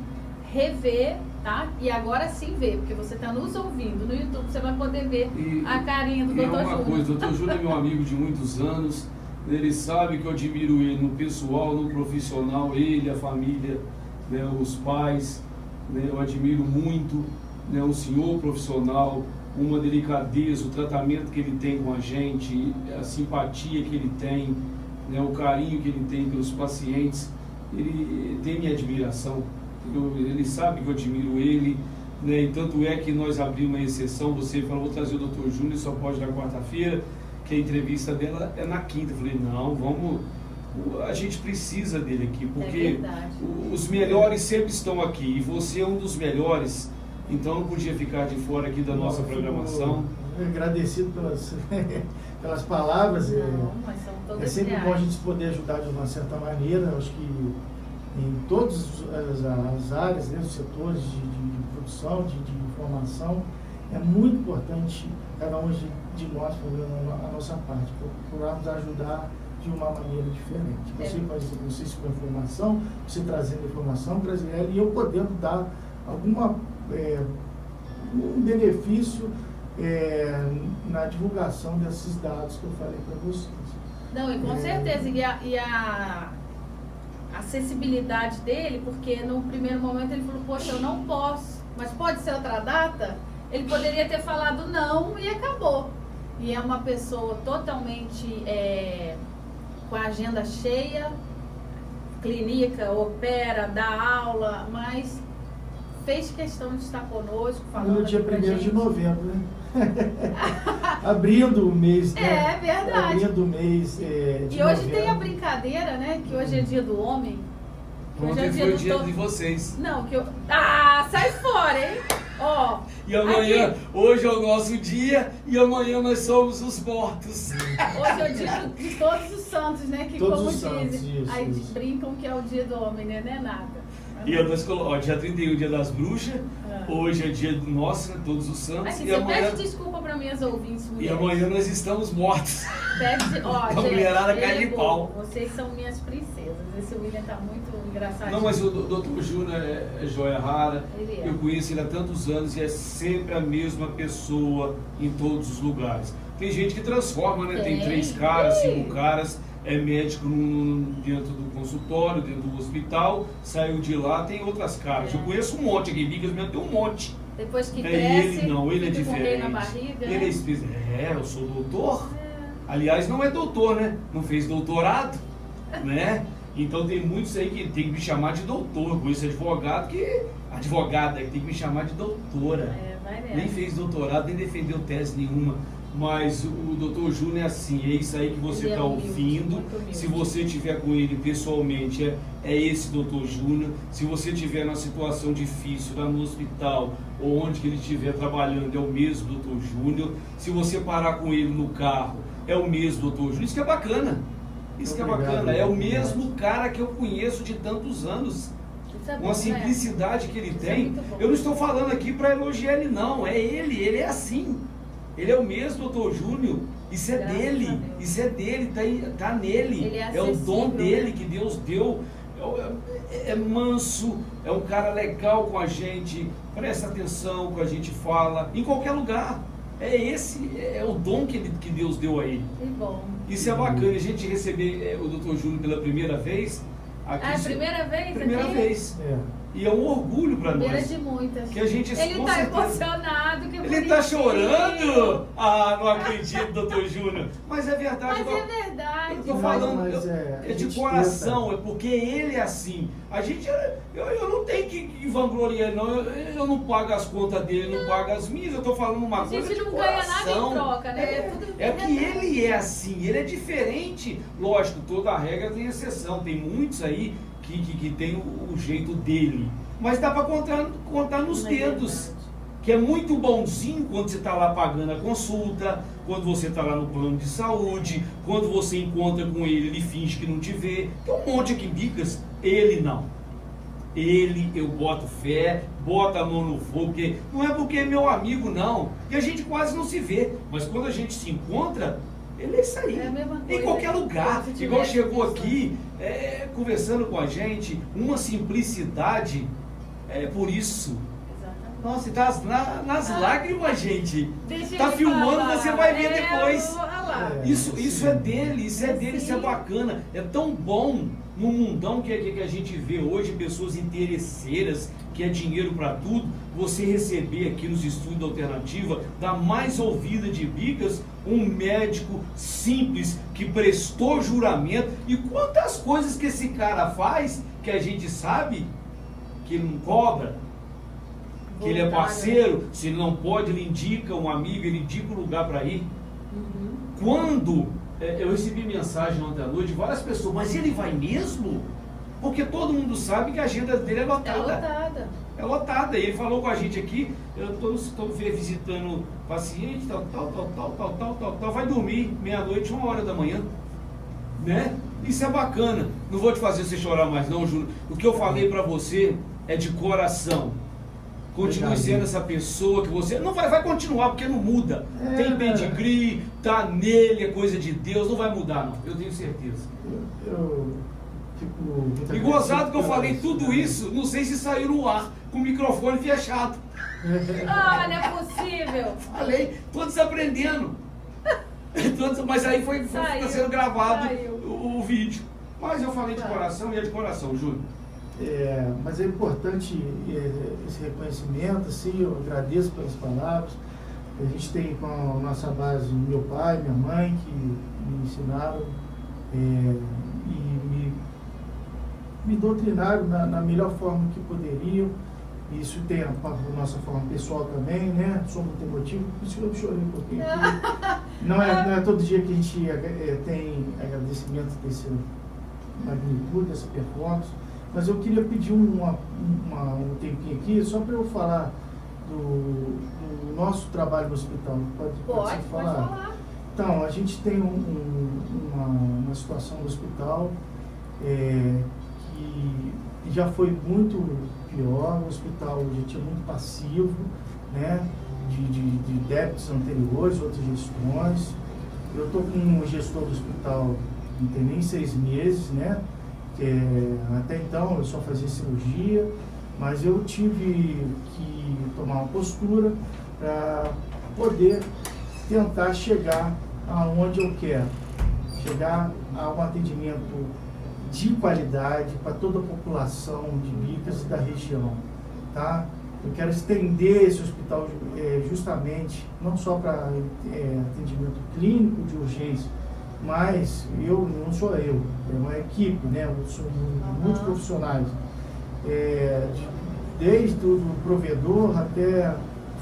rever, tá? E agora sim ver, porque você está nos ouvindo no YouTube, você vai poder ver a carinha do Dr. Júnior. Uma coisa, o Dr. Júnior é meu amigo de muitos anos, ele sabe que eu admiro ele no pessoal, no profissional, ele, a família, né, os pais, né, eu admiro muito, né, o senhor profissional, uma delicadeza, o tratamento que ele tem com a gente, a simpatia que ele tem, né, o carinho que ele tem pelos pacientes, ele tem minha admiração. Ele sabe que eu admiro ele, né? E tanto é que nós abrimos uma exceção. Você falou, vou trazer o Dr. Júnior, só pode na quarta-feira, que a entrevista dela é na quinta. Eu falei, não, vamos, a gente precisa dele aqui, porque os melhores sempre estão aqui, e você é um dos melhores, então não podia ficar de fora aqui da nossa programação. Agradecido pelas palavras. Mas são todas sempre reais. bom a gente poder ajudar de uma certa maneira. Eu acho que em todas as áreas, né, os setores de produção, de informação, é muito importante cada um de nós fazendo a nossa parte, procurarmos ajudar de uma maneira diferente. Você com informação, você trazendo informação, trazer ela, e eu podendo dar um benefício na divulgação desses dados que eu falei para vocês. Não, e com certeza, e a acessibilidade dele, porque no primeiro momento ele falou, poxa, eu não posso, mas pode ser outra data? Ele poderia ter falado não e acabou. E é uma pessoa totalmente com a agenda cheia, clínica, opera, dá aula, mas fez questão de estar conosco, falando no dia pra 1º gente. de novembro, né? Abrindo o mês, né? É verdade. Abrindo o mês de E hoje novembro. tem a brincadeira, né? Que hoje é dia do homem. Ontem foi o dia de vocês. Não, que eu... Ah, sai fora, hein? Ó. E amanhã, aqui. hoje é o nosso dia, e amanhã nós somos os mortos. Hoje é o dia de todos os santos, né? Que Todos como os santos, dizem, isso, aí isso. brincam que é o dia do homem, né? Não é nada. E nós colocamos, dia 31, dia das bruxas, hoje é dia do nosso, né, todos os santos, Aqui, e você amanhã, pede desculpa para minhas ouvintes e mulheres. amanhã nós estamos mortos. Pede, ó, A gente, mulherada ele cai de é bom. pau. Vocês são minhas princesas. Esse William tá muito engraçadinho. Não, mas o Dr. Júnior é joia rara, Ele é. eu conheço ele há tantos anos e é sempre a mesma pessoa em todos os lugares. Tem gente que transforma, né? Tem 3 caras, 5 caras, é médico dentro do consultório, dentro do hospital, saiu de lá, tem outras caras. Eu conheço um monte aqui, Bicas mesmo tem um monte. Depois que E cresce, ele não, ele é fica com rei diferente. na barriga, Ele né? é especial. Eu sou doutor. Aliás, não é doutor, né? Não fez doutorado, né? Então tem muitos aí que tem que me chamar de doutor. Eu conheço advogada que tem que me chamar de doutora. Vai Nem nessa. fez doutorado, nem defendeu tese nenhuma. Mas o doutor Júnior é assim, é isso aí que você Ele é está humilde, ouvindo. muito humilde. Se você estiver com ele pessoalmente, é esse doutor Júnior. Se você estiver numa situação difícil, lá no hospital, ou onde que ele estiver trabalhando, é o mesmo doutor Júnior. Se você parar com ele no carro, é o mesmo doutor Júnior. Isso que é bacana. Isso que é bacana. É o mesmo cara que eu conheço de tantos anos. Isso é bom, Uma simplicidade que ele Isso tem. é muito bom. Eu não estou falando aqui para elogiar ele, não. É ele é assim. Ele é o mesmo doutor Júnior. Isso é Graças dele. a Deus. Isso é dele, tá nele. Ele é É o dom acessível, dele né? que Deus deu. É manso, é um cara legal com a gente, presta atenção com a gente fala, em qualquer lugar. É o dom que Deus deu a ele. Que bom. Isso é bacana, a gente receber o doutor Júnior pela primeira vez. Aqui, Ah, é a primeira vez? Primeira aqui? vez. É. E é um orgulho para Primeira nós. de muitas. Que a gente Ele com tá certeza- emocionado, que Ele bonitinho. tá chorando? Ah, não acredito, doutor Júnior. Mas é verdade. Mas é verdade. Eu tô Não, falando, mas é a de gente coração, tenta. é porque ele é assim. A gente, eu não tenho que vangloriar ele, não. Eu não pago as contas dele, não pago as minhas. Eu tô falando uma A coisa gente de não ganha nada coração. em troca, né? É, tudo é que verdade. ele é assim, ele é diferente. Lógico, toda regra tem exceção. Tem muitos aí que tem o jeito dele. Mas dá para contar nos Não é dedos. verdade. Que é muito bonzinho quando você está lá pagando a consulta, quando você está lá no plano de saúde, quando você encontra com ele finge que não te vê. Tem um monte aqui em Bicas, ele não. Ele, eu boto fé, boto a mão no fogo, porque não é porque é meu amigo, não. E a gente quase não se vê, mas quando a gente se encontra, ele é isso aí. É a mesma Em coisa. qualquer lugar. Se Igual tivesse chegou visto. aqui, conversando com a gente, uma simplicidade, por isso. Exatamente. Nossa, e tá nas lágrimas, gente. Deixa Tá ele filmando, falar. você vai ver depois. Olha lá. É. Isso é dele, isso é Sim. bacana. É tão bom no mundão que a gente vê hoje, pessoas interesseiras, que é dinheiro para tudo, você receber aqui nos estúdios da Alternativa, da mais ouvida de Bicas, um médico simples que prestou juramento. E quantas coisas que esse cara faz que a gente sabe que ele não cobra, que ele é Voluntário. parceiro, se ele não pode, ele indica um amigo, ele indica um lugar para ir. Uhum. Quando eu recebi mensagem ontem à noite de várias pessoas, mas ele vai mesmo? Porque todo mundo sabe que a agenda dele é É lotada. lotada. É lotada. E ele falou com a gente aqui, eu estou visitando paciente, tal, vai dormir meia-noite, 1h da manhã. Né? Isso é bacana. Não vou te fazer você chorar mais não, Júlio. O que eu falei para você é de coração. Continue Obrigado. sendo essa pessoa que você... Não vai continuar, porque não muda. É. Tem pedigree, tá nele, é coisa de Deus, não vai mudar não, eu tenho certeza. Eu fico muito E gozado que eu agradecido falei pela- tudo isso, não sei se saiu no ar, com o microfone fechado. Ah, não é possível. Falei, todos aprendendo. Mas aí está Saiu, sendo gravado saiu. o vídeo. Mas eu falei de coração e é de coração, Júlio. Mas é importante esse reconhecimento, assim, eu agradeço pelas palavras. A gente tem com a nossa base meu pai, minha mãe, que me ensinaram e me doutrinaram na melhor forma que poderiam. Isso tem a nossa forma pessoal também, né? Somos muito emotivos, por isso que eu chorei um pouquinho aqui. Não é todo dia que a gente tem agradecimento dessa magnitude, dessa performance. Mas eu queria pedir um tempinho aqui, só para eu falar do nosso trabalho no hospital. Pode falar. Então, a gente tem uma situação no hospital que já foi muito pior. O hospital já tinha muito passivo, né, de débitos anteriores, outras gestões. Eu estou com um gestor do hospital, não tem nem 6 meses, né? Até então eu só fazia cirurgia, mas eu tive que tomar uma postura para poder tentar chegar aonde eu quero, chegar a um atendimento de qualidade para toda a população de Bicas e da região, tá? Eu quero estender esse hospital justamente, não só para atendimento clínico de urgência, mas não sou eu, é uma equipe, né? São muitos profissionais, desde o provedor até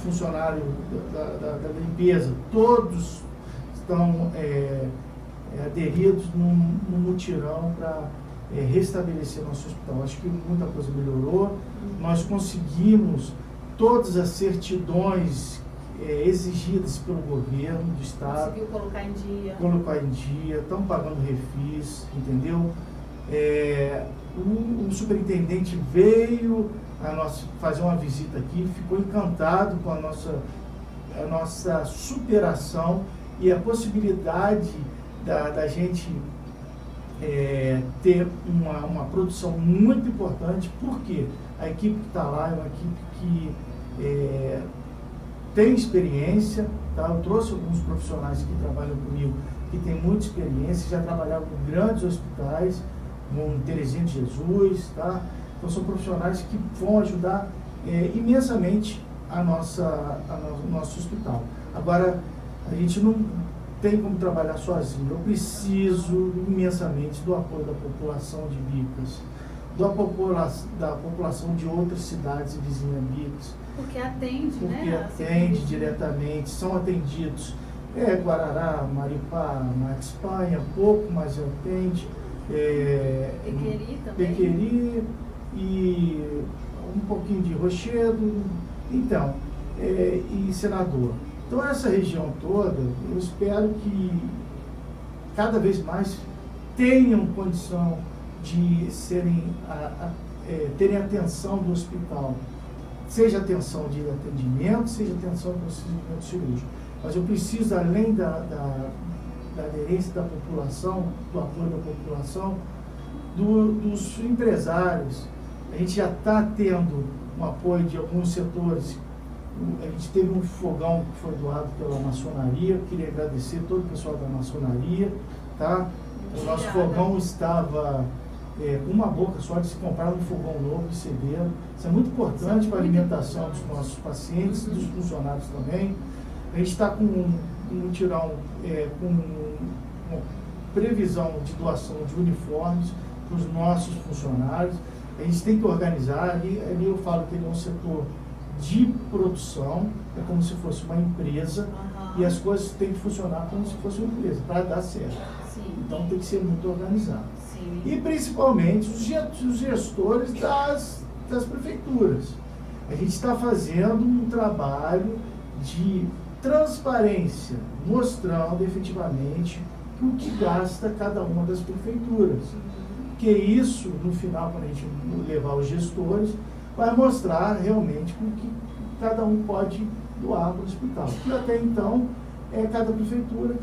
funcionário da limpeza, todos estão aderidos num mutirão para restabelecer nosso hospital. Acho que muita coisa melhorou, nós conseguimos todas as certidões exigidas pelo governo do estado. Conseguiu colocar em dia. Colocar em dia, estão pagando refis, entendeu? O superintendente veio fazer uma visita aqui, ficou encantado com a nossa superação e a possibilidade da gente ter uma produção muito importante, porque a equipe que está lá é uma equipe que tem experiência, tá? Eu trouxe alguns profissionais que trabalham comigo que têm muita experiência, já trabalharam em grandes hospitais, no Terezinha de Jesus, tá? Então são profissionais que vão ajudar imensamente o nosso hospital. Agora, a gente não tem como trabalhar sozinho. Eu preciso imensamente do apoio da população de Bicas, da população de outras cidades e vizinhas Bicas. Porque atende, porque né? atende diretamente, são atendidos. Guarará, Maripá, Max Espanha, pouco, mas atende. Pequeri também. Pequeri e um pouquinho de Rochedo, então, e Senador. Então, essa região toda, eu espero que cada vez mais tenham condição de terem atenção do hospital, seja atenção de atendimento, seja atenção do procedimento cirúrgico. Mas eu preciso, além da aderência da população, do apoio da população, dos empresários. A gente já está tendo um apoio de alguns setores. A gente teve um fogão que foi doado pela maçonaria. Eu queria agradecer todo o pessoal da maçonaria. Tá? O nosso fogão estava com uma boca só de se comprar um fogão novo e cederam. Isso é muito importante para a alimentação dos nossos pacientes, dos funcionários também. A gente está com um mutirão, com uma previsão de doação de uniformes para os nossos funcionários. A gente tem que organizar, ali eu falo que ele é um setor de produção, é como se fosse uma empresa, e as coisas têm que funcionar como se fosse uma empresa, para dar certo. Sim. Então tem que ser muito organizado. Sim. E principalmente os gestores das prefeituras. A gente está fazendo um trabalho de transparência, mostrando efetivamente o que gasta cada uma das prefeituras. Porque isso, no final, quando a gente levar os gestores, vai mostrar realmente o que cada um pode doar para o hospital. E até então, cada prefeitura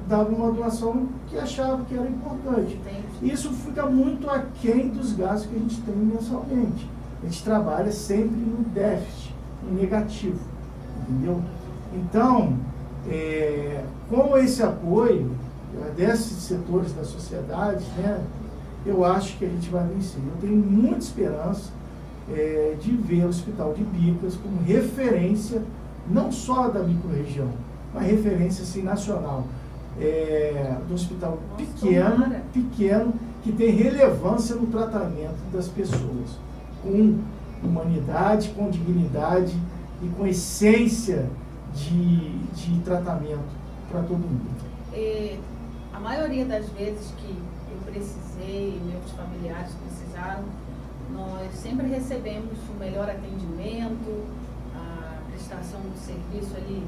dava uma doação que achava que era importante. Isso fica muito aquém dos gastos que a gente tem mensalmente. A gente trabalha sempre no déficit, no negativo. Entendeu? Então, com esse apoio desses setores da sociedade, né, eu acho que a gente vai vencer. Eu tenho muita esperança de ver o Hospital de Bicas como referência, não só da microrregião, mas referência assim, nacional. Do hospital pequeno, que tem relevância no tratamento das pessoas, com humanidade, com dignidade e com essência de tratamento para todo mundo. A maioria das vezes que eu precisei, meus familiares precisaram, nós sempre recebemos o melhor atendimento, a prestação do serviço ali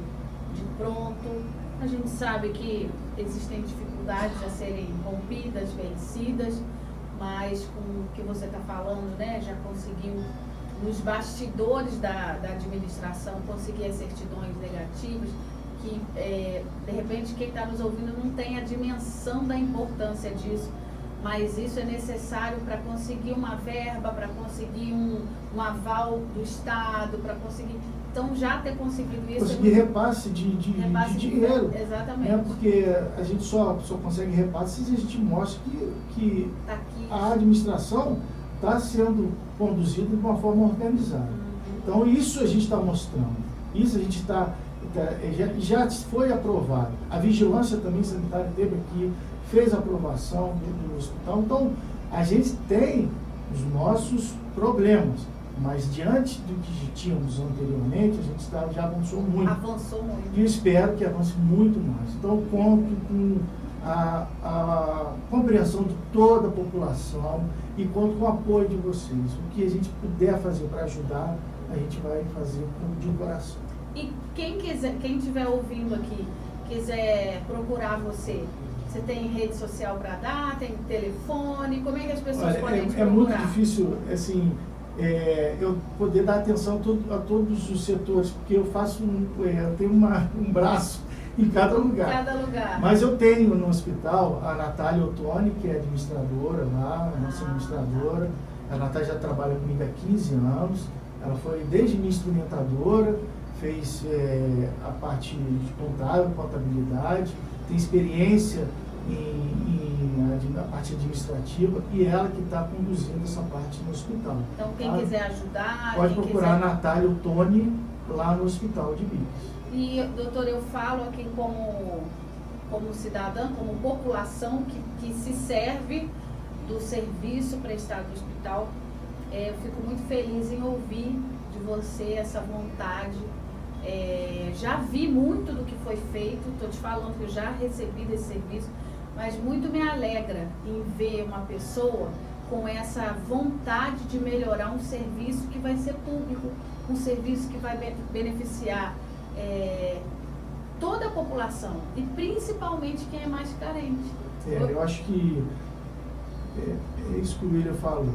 de pronto. A gente sabe que existem dificuldades a serem rompidas, vencidas, mas com o que você está falando, né, já conseguiu nos bastidores da administração conseguir as certidões negativas, que de repente quem está nos ouvindo não tem a dimensão da importância disso, mas isso é necessário para conseguir uma verba, para conseguir um aval do Estado, para conseguir... Então, já ter conseguido isso... Conseguir repasse de dinheiro. Exatamente. Né? Porque a gente só consegue repasse se a gente mostra que tá a administração está sendo conduzida de uma forma organizada. Então, isso a gente está mostrando. Isso a gente já foi aprovado. A vigilância também sanitária teve aqui, fez a aprovação do hospital. Então, a gente tem os nossos problemas, Mas diante do que tínhamos anteriormente, a gente já avançou muito. Avançou muito. E eu espero que avance muito mais. Então, eu conto com a compreensão de toda a população e conto com o apoio de vocês. O que a gente puder fazer para ajudar, a gente vai fazer de coração. E quem estiver ouvindo aqui, quiser procurar você tem rede social para dar, tem telefone, como é que as pessoas podem te procurar? É muito difícil, assim, eu poder dar atenção a todos os setores, porque eu faço eu tenho um braço em cada lugar. Mas eu tenho no hospital a Natália Ottoni, que é administradora lá, a nossa administradora. A Natália já trabalha comigo há 15 anos. Ela foi desde minha instrumentadora, fez a parte de contábil, contabilidade, tem experiência na parte administrativa, e ela que está conduzindo essa parte no hospital. Então, quem quiser ajudar... Pode procurar a Natália Ottoni lá no Hospital de Bicos. E, doutor, eu falo aqui como cidadã, como população que se serve do serviço prestado no hospital. Eu fico muito feliz em ouvir de você essa vontade. Já vi muito do que foi feito, estou te falando que eu já recebi desse serviço, mas muito me alegra em ver uma pessoa com essa vontade de melhorar um serviço que vai ser público, um serviço que vai beneficiar toda a população e principalmente quem é mais carente. Eu acho que é isso que o William falou.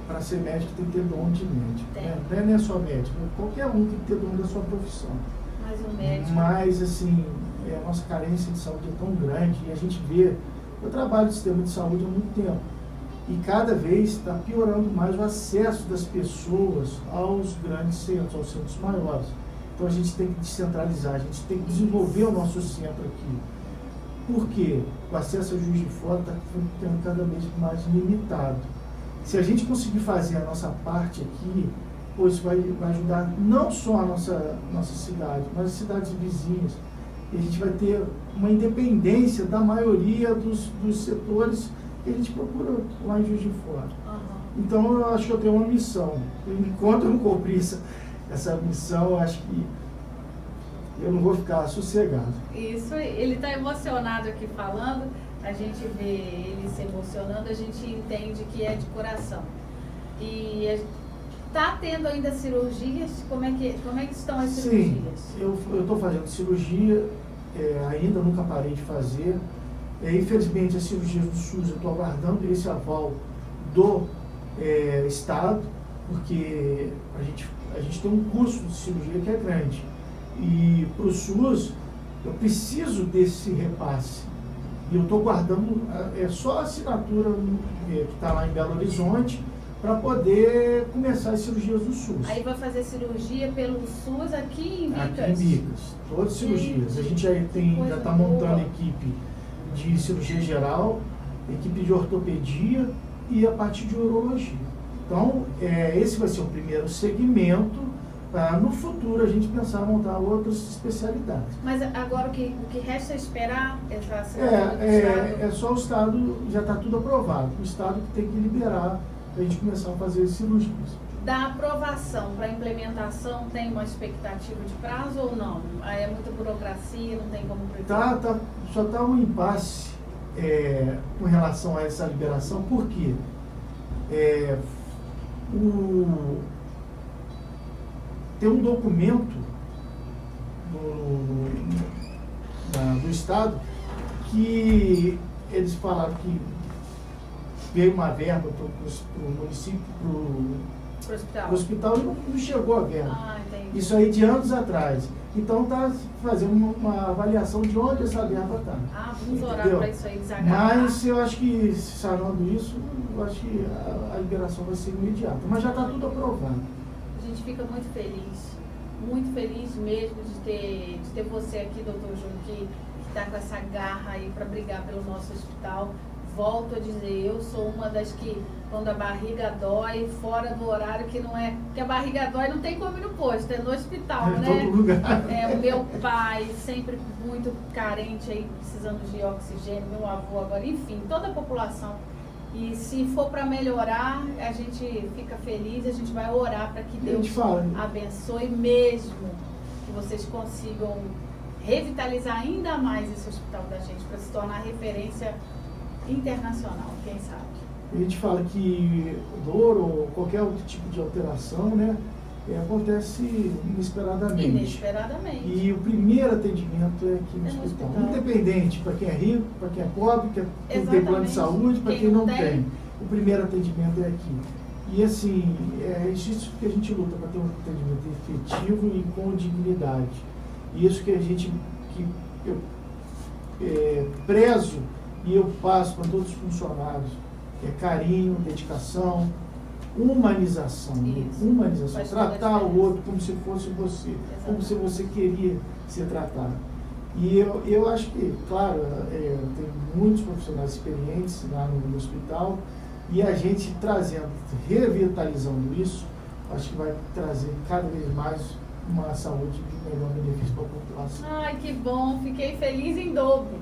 Para ser médico tem que ter dom de médico. Né? Não é só médico, qualquer um tem que ter dom da sua profissão. Mas o médico... Mas, assim, a nossa carência de saúde é tão grande, e a gente vê, eu trabalho no sistema de saúde há muito tempo, e cada vez está piorando mais o acesso das pessoas aos grandes centros, aos centros maiores. Então a gente tem que descentralizar, a gente tem que desenvolver o nosso centro aqui. Por quê? O acesso a Juiz de Fora está ficando cada vez mais limitado. Se a gente conseguir fazer a nossa parte aqui, isso vai ajudar não só a nossa cidade, mas as cidades vizinhas. E a gente vai ter uma independência da maioria dos setores que a gente procura lá em Juiz de Fora. Então, eu acho que eu tenho uma missão. Enquanto eu não cumprir essa missão, eu acho que eu não vou ficar sossegado. Isso, ele está emocionado aqui falando, a gente vê ele se emocionando, a gente entende que é de coração. E está tendo ainda cirurgias? Como é que estão as cirurgias? Sim, eu estou fazendo cirurgia, ainda nunca parei de fazer. Infelizmente, as cirurgias do SUS, eu estou aguardando esse aval do Estado, porque a gente tem um curso de cirurgia que é grande. E para o SUS, eu preciso desse repasse. E eu estou guardando, só a assinatura que está lá em Belo Horizonte, para poder começar as cirurgias do SUS. Aí vai fazer cirurgia pelo SUS aqui em Bicas? Aqui em Bicas, todas as cirurgias. A gente já está montando equipe de cirurgia geral, equipe de ortopedia e a parte de urologia. Então, esse vai ser o primeiro segmento para, no futuro, a gente pensar em montar outras especialidades. Mas agora o que resta é esperar essa assinatura do Estado? É só o Estado, já está tudo aprovado. O Estado que tem que liberar para a gente começar a fazer cirurgias. Da aprovação para a implementação, tem uma expectativa de prazo ou não? É muita burocracia, não tem como prever? Só está um impasse com relação a essa liberação, porque tem um documento do Estado que eles falaram que veio uma verba para o município, para o hospital, e não chegou a verba. Entendi. Isso aí de anos atrás. Então está fazendo uma avaliação de onde essa verba está. Vamos orar para isso aí desagarrar. Mas eu acho que, sanando isso, eu acho que a liberação vai ser imediata. Mas já está tudo aprovado. A gente fica muito feliz mesmo de ter você aqui, doutor Júnior, que está com essa garra aí para brigar pelo nosso hospital. Volto a dizer, eu sou uma das que, quando a barriga dói, fora do horário que não é... Porque a barriga dói não tem como ir no posto, é no hospital, né? Em todo lugar. O meu pai, sempre muito carente aí, precisando de oxigênio, meu avô agora, enfim, toda a população E se for para melhorar, a gente fica feliz, a gente vai orar para que Deus abençoe mesmo, que vocês consigam revitalizar ainda mais esse hospital da gente, para se tornar referência internacional, quem sabe. A gente fala que dor ou qualquer outro tipo de alteração, né, acontece inesperadamente. E o primeiro atendimento é aqui no hospital. Independente, para quem é rico, para quem é pobre, para quem tem plano de saúde, para quem não tem. O primeiro atendimento é aqui. E assim, é isso que a gente luta, para ter um atendimento efetivo e com dignidade. E isso que eu prezo e eu passo para todos os funcionários. É carinho, dedicação, humanização. Humanização. Tratar o outro como se fosse você. Exatamente. Como se você queria ser tratado. E eu acho que, claro, tem muitos profissionais experientes lá no hospital e a gente revitalizando isso, acho que vai trazer cada vez mais uma saúde de melhor benefício para a população. Ai, que bom. Fiquei feliz em dobro.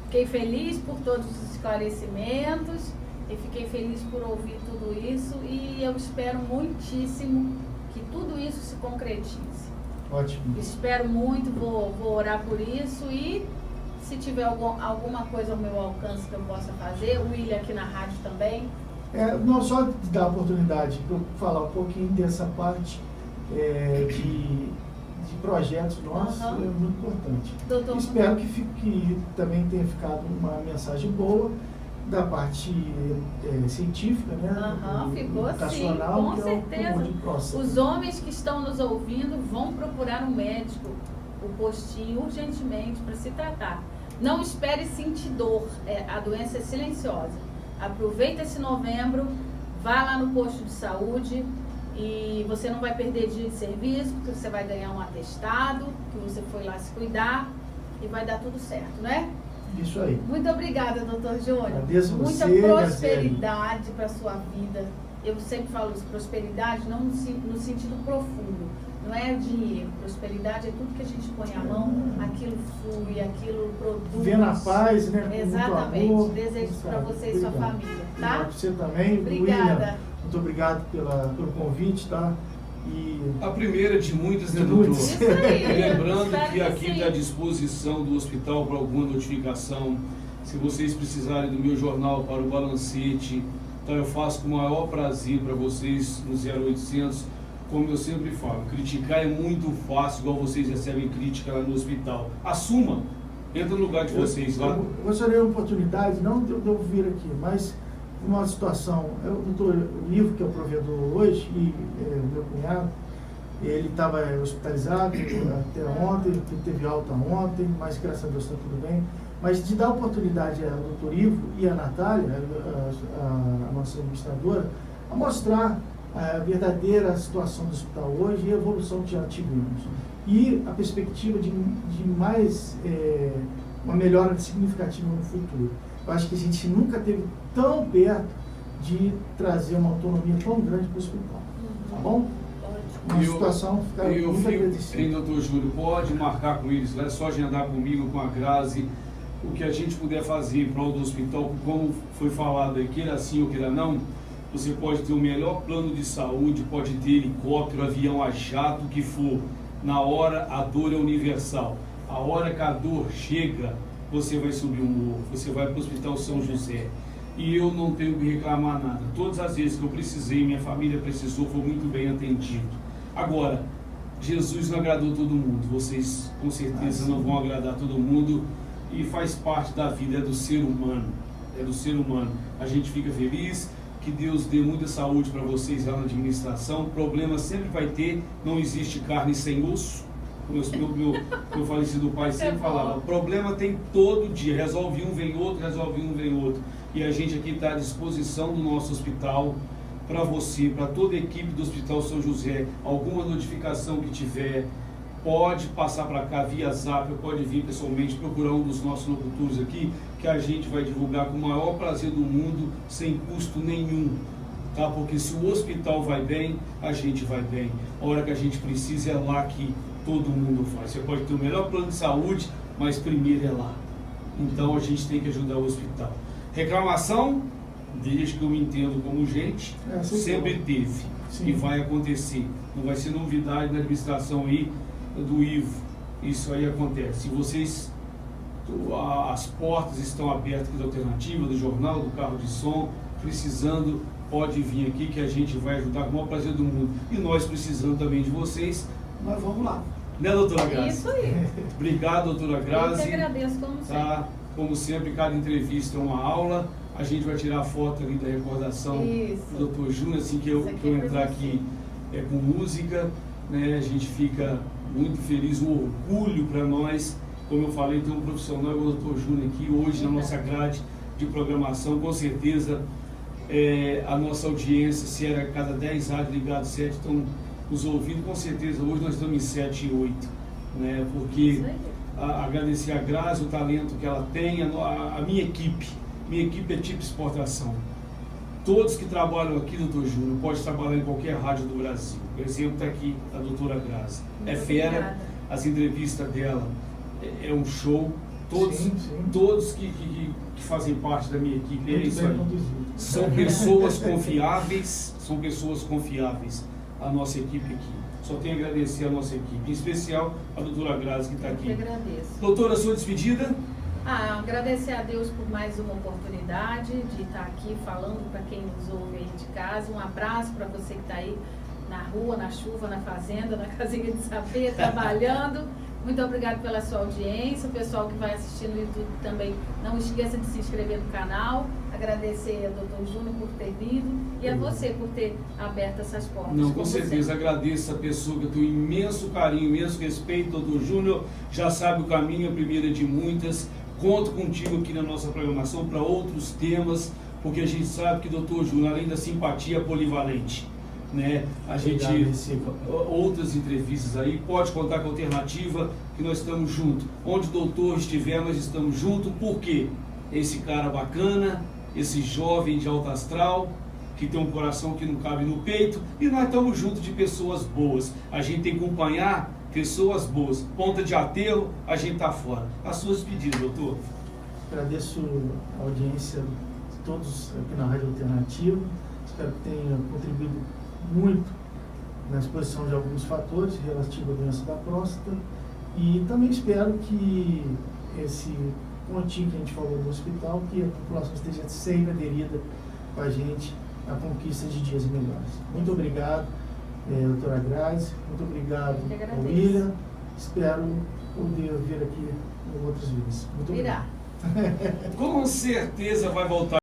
Fiquei feliz por todos os esclarecimentos. E fiquei feliz por ouvir tudo isso e eu espero muitíssimo que tudo isso se concretize. Ótimo. Espero muito, vou orar por isso e se tiver alguma coisa ao meu alcance que eu possa fazer, o William aqui na rádio também. Não só dar a oportunidade para eu falar um pouquinho dessa parte de projetos nossos, é muito importante. Doutor, espero que também tenha ficado uma mensagem boa da parte científica, né? Ficou sim, com certeza. Os homens que estão nos ouvindo vão procurar um médico, o postinho, urgentemente, para se tratar. Não espere sentir dor, a doença é silenciosa. Aproveita esse novembro, vá lá no posto de saúde e você não vai perder dia de serviço, porque você vai ganhar um atestado, que você foi lá se cuidar e vai dar tudo certo, né? Isso aí. Muito obrigada, doutor Júnior. Agradeço muita você, prosperidade para a sua vida. Eu sempre falo isso, prosperidade não no sentido profundo. Não é dinheiro. Prosperidade é tudo que a gente põe a mão, aquilo flui, aquilo produz. Vê na paz, né? Exatamente. Amor, desejo para você e sua família, tá? Para você também. Obrigada. William, muito obrigado pelo convite, tá? A primeira de muitas, né, doutor? Isso aí. Lembrando que aqui está à disposição do hospital para alguma notificação. Se vocês precisarem do meu jornal para o balancete, então eu faço com o maior prazer para vocês no 0800. Como eu sempre falo, criticar é muito fácil, igual vocês recebem crítica lá no hospital. Assuma, entra no lugar de vocês lá. Eu gostaria de uma oportunidade, não de eu vir aqui, mas uma situação, o Ivo, que é o provedor hoje, e o meu cunhado, ele estava hospitalizado até ontem, ele teve alta ontem, mas graças a Deus está tudo bem. Mas de dar oportunidade ao doutor Ivo e à Natália, a nossa administradora, a mostrar a verdadeira situação do hospital hoje e a evolução que já tivemos. E a perspectiva de mais uma melhora significativa no futuro. Eu acho que a gente nunca esteve tão perto de trazer uma autonomia tão grande para o hospital. Tá bom? Uma situação ficar muito agradecida. Hein, doutor Júlio, pode marcar com eles, é só agendar comigo, com a Grazi, o que a gente puder fazer em prol do hospital, como foi falado aí, queira sim ou queira não, você pode ter o melhor plano de saúde, pode ter helicóptero, avião a jato, o que for. Na hora, a dor é universal. A hora que a dor chega, você vai subir um morro, você vai para o Hospital São José. E eu não tenho que reclamar nada. Todas as vezes que eu precisei, minha família precisou, foi muito bem atendido. Agora, Jesus não agradou todo mundo. Vocês com certeza não vão agradar todo mundo. E faz parte da vida, é do ser humano. É do ser humano. A gente fica feliz, que Deus dê muita saúde para vocês lá na administração. Problema sempre vai ter, não existe carne sem osso. Meu falecido pai sempre falava, o problema tem todo dia, resolve um, vem outro, resolve um, vem outro. E a gente aqui está à disposição do nosso hospital, para você, para toda a equipe do Hospital São José. Alguma notificação que tiver, pode passar para cá via Zap, pode vir pessoalmente, procurar um dos nossos locutores aqui, que a gente vai divulgar com o maior prazer do mundo, sem custo nenhum. Tá? Porque se o hospital vai bem, a gente vai bem. A hora que a gente precisa é lá que todo mundo faz. Você pode ter o melhor plano de saúde, mas primeiro é lá. Então a gente tem que ajudar o hospital. Reclamação, desde que eu me entendo como gente, sempre teve. Sim. E vai acontecer. Não vai ser novidade na administração aí do Ivo. Isso aí acontece. Se vocês, as portas estão abertas aqui da Alternativa, do jornal, do carro de som, precisando, pode vir aqui que a gente vai ajudar com o maior prazer do mundo. E nós precisando também de vocês, nós vamos lá. Né, doutora Grazi? Isso aí. Obrigado, doutora Grazi. Eu que agradeço, como sempre. Tá? Como sempre, cada entrevista é uma aula. A gente vai tirar a foto ali da recordação Isso. do Dr. Júnior, assim que eu entrar aqui com música, né? A gente fica muito feliz, um orgulho para nós. Como eu falei, tem um profissional igual o Dr. Júnior aqui hoje na nossa grade de programação. Com certeza, a nossa audiência, se era cada 10 rádios ligados, 7 estão nos ouvindo, com certeza hoje nós estamos em 7 e 8, né? Porque agradecer a Grazi, o talento que ela tem, a minha equipe é tipo exportação. Todos que trabalham aqui, doutor Júnior, pode trabalhar em qualquer rádio do Brasil. Por exemplo, está aqui a doutora Grazi. É fera, obrigada. as entrevistas dela é um show. Todos, Sim. todos que fazem parte da minha equipe, é Muito isso bem aí. conduzido. São pessoas confiáveis, a nossa equipe aqui. Só tenho a agradecer a nossa equipe, em especial a doutora Grazi que está Eu que aqui. agradeço. Doutora, sua despedida? Agradecer a Deus por mais uma oportunidade de estar aqui falando para quem nos ouve aí de casa. Um abraço para você que está aí na rua, na chuva, na fazenda, na casinha de sapê, trabalhando. Muito obrigado pela sua audiência. O pessoal que vai assistir no YouTube também, não esqueça de se inscrever no canal. Agradecer ao Dr. Júnior por ter vindo e a você por ter aberto essas portas. Não, com como certeza. sempre. Agradeço a pessoa que eu tenho imenso carinho, imenso respeito, doutor Júnior. Já sabe o caminho, a primeira de muitas. Conto contigo aqui na nossa programação para outros temas, porque a gente sabe que doutor Júnior, além da simpatia, é polivalente. Né? A gente, outras entrevistas aí, pode contar com a Alternativa, que nós estamos juntos. Onde o doutor estiver, nós estamos juntos. Por quê? Esse cara bacana, esse jovem de alto astral, que tem um coração que não cabe no peito, e nós estamos juntos de pessoas boas. A gente tem que acompanhar pessoas boas. Ponta de aterro, a gente está fora. As suas pedidas, doutor. Agradeço a audiência de todos aqui na Rádio Alternativa. Espero que tenha contribuído muito na exposição de alguns fatores relativos à doença da próstata. E também espero que esse pontinho que a gente falou do hospital, que a população esteja sempre aderida com a gente à conquista de dias melhores. Muito obrigado, doutora Grazi. Muito obrigado, William. Espero poder vir aqui em outras vezes. Muito obrigado. Com certeza vai voltar.